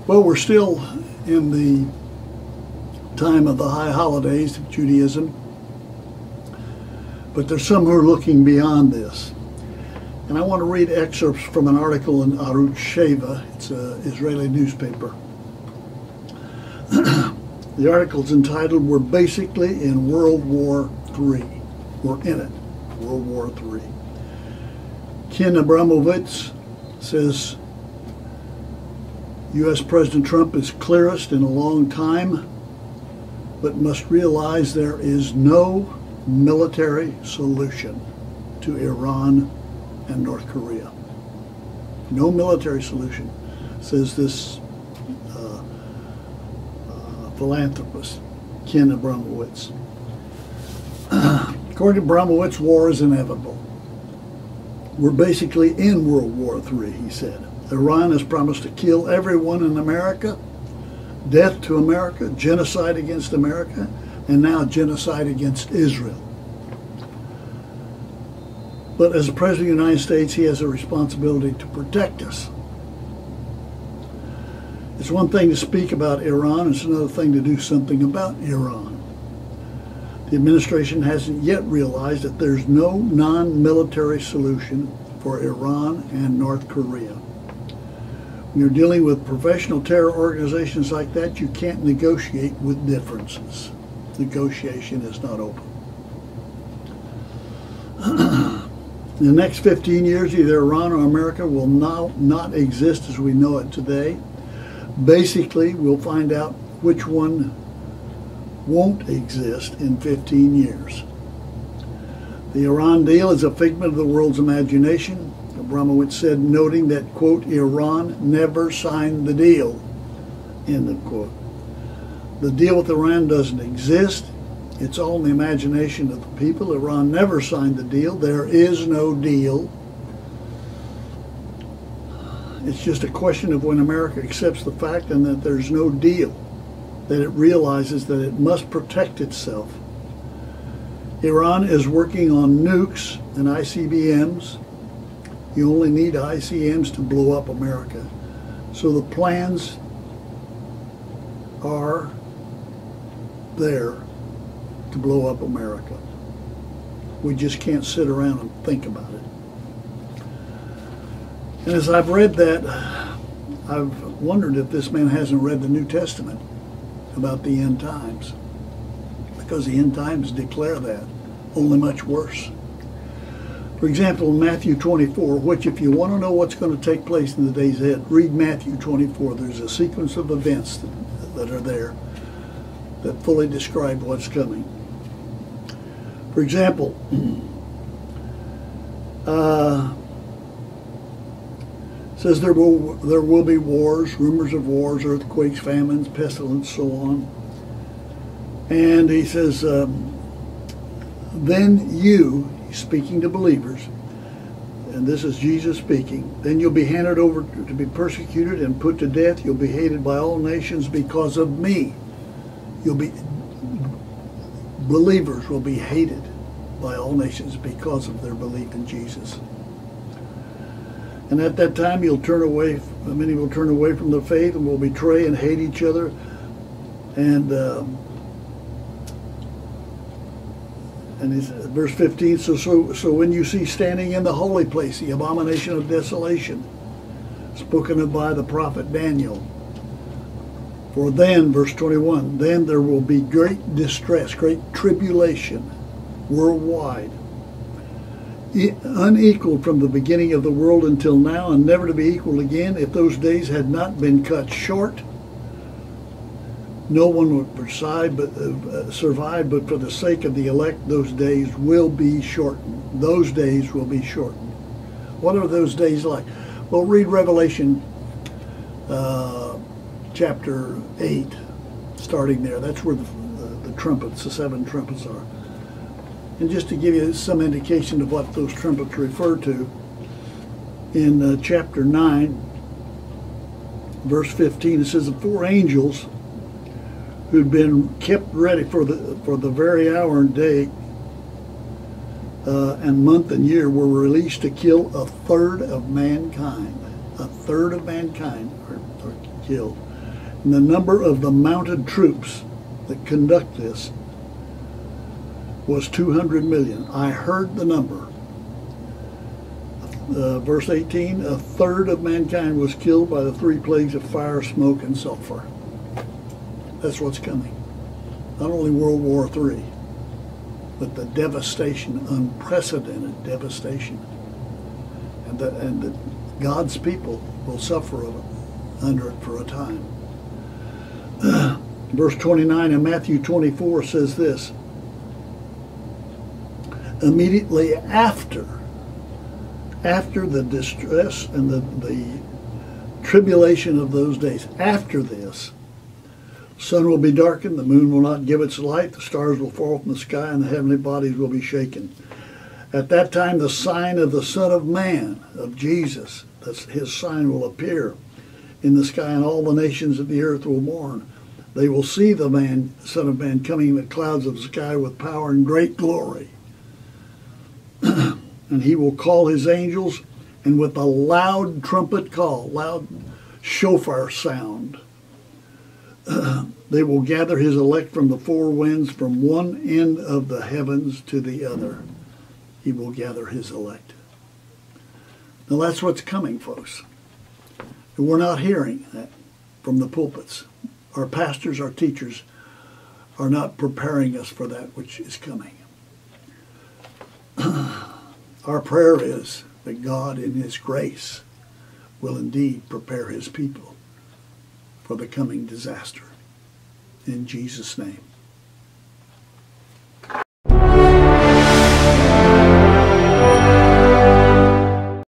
Well, we're still in the time of the high holidays of Judaism, but there's some who are looking beyond this. And I want to read excerpts from an article in Arutz Sheva. It's an Israeli newspaper. The article's entitled, "We're basically in World War III." We're in it, World War III. Ken Abramowitz says, U.S. President Trump is clearest in a long time, but must realize there is no military solution to Iran and North Korea. No military solution, says this philanthropist, Ken Abramowitz. According to Abramowitz, war is inevitable. We're basically in World War III, he said. Iran has promised to kill everyone in America, death to America, genocide against America, and now genocide against Israel. But as the President of the United States, he has a responsibility to protect us. It's one thing to speak about Iran, it's another thing to do something about Iran. The administration hasn't yet realized that there's no non-military solution for Iran and North Korea. When you're dealing with professional terror organizations like that, you can't negotiate with differences. Negotiation is not open. In the next 15 years, either Iran or America will now not exist as we know it today. Basically, we'll find out which one won't exist in 15 years. The Iran deal is a figment of the world's imagination, Abramowitz said, noting that, quote, Iran never signed the deal, end of quote. The deal with Iran doesn't exist. It's all in the imagination of the people. Iran never signed the deal. There is no deal. It's just a question of when America accepts the fact and that there's no deal, that it realizes that it must protect itself. Iran is working on nukes and ICBMs. You only need ICBMs to blow up America. So the plans are there to blow up America. We just can't sit around and think about it. And as I've read that, I've wondered if this man hasn't read the New Testament about the end times, because the end times declare that, only much worse. For example, in Matthew 24, which if you want to know what's going to take place in the days ahead, read Matthew 24. There's a sequence of events that are there that fully describe what's coming. For example, says there will be wars, rumors of wars, earthquakes, famines, pestilence, so on. And he says, then you, speaking to believers, and this is Jesus speaking, then you'll be handed over to be persecuted and put to death. You'll be hated by all nations because of me. Believers will be hated by all nations because of their belief in Jesus. And at that time, many will turn away from the faith and will betray and hate each other. And verse 15, so when you see standing in the holy place the abomination of desolation, spoken of by the prophet Daniel, for then, verse 21, then there will be great distress, great tribulation worldwide, unequaled from the beginning of the world until now, and never to be equal again. If those days had not been cut short, no one would survive, but for the sake of the elect, those days will be shortened. Those days will be shortened. What are those days like? Well, read Revelation chapter 8, starting there. That's where the trumpets, the 7 trumpets are. And just to give you some indication of what those trumpets refer to, in chapter 9, verse 15, it says, the 4 angels who'd been kept ready for the very hour and day and month and year were released to kill a third of mankind. A third of mankind are killed. And the number of the mounted troops that conduct this was 200 million. I heard the number. Verse 18, a third of mankind was killed by the three plagues of fire, smoke, and sulfur. That's what's coming. Not only World War III, but the devastation, unprecedented devastation. And that God's people will suffer under it for a time. Verse 29 in Matthew 24 says this, immediately after the distress and the tribulation of those days, after this, the sun will be darkened, the moon will not give its light, the stars will fall from the sky, and the heavenly bodies will be shaken. At that time, the sign of the Son of Man, of Jesus, his sign will appear in the sky, and all the nations of the earth will mourn. They will see the Son of Man coming in the clouds of the sky with power and great glory. And he will call his angels, and with a loud trumpet call, loud shofar sound, they will gather his elect from the four winds, from one end of the heavens to the other. He will gather his elect. Now that's what's coming, folks. And we're not hearing that from the pulpits. Our pastors, our teachers are not preparing us for that which is coming. Our prayer is that God in his grace will indeed prepare his people for the coming disaster. In Jesus' name.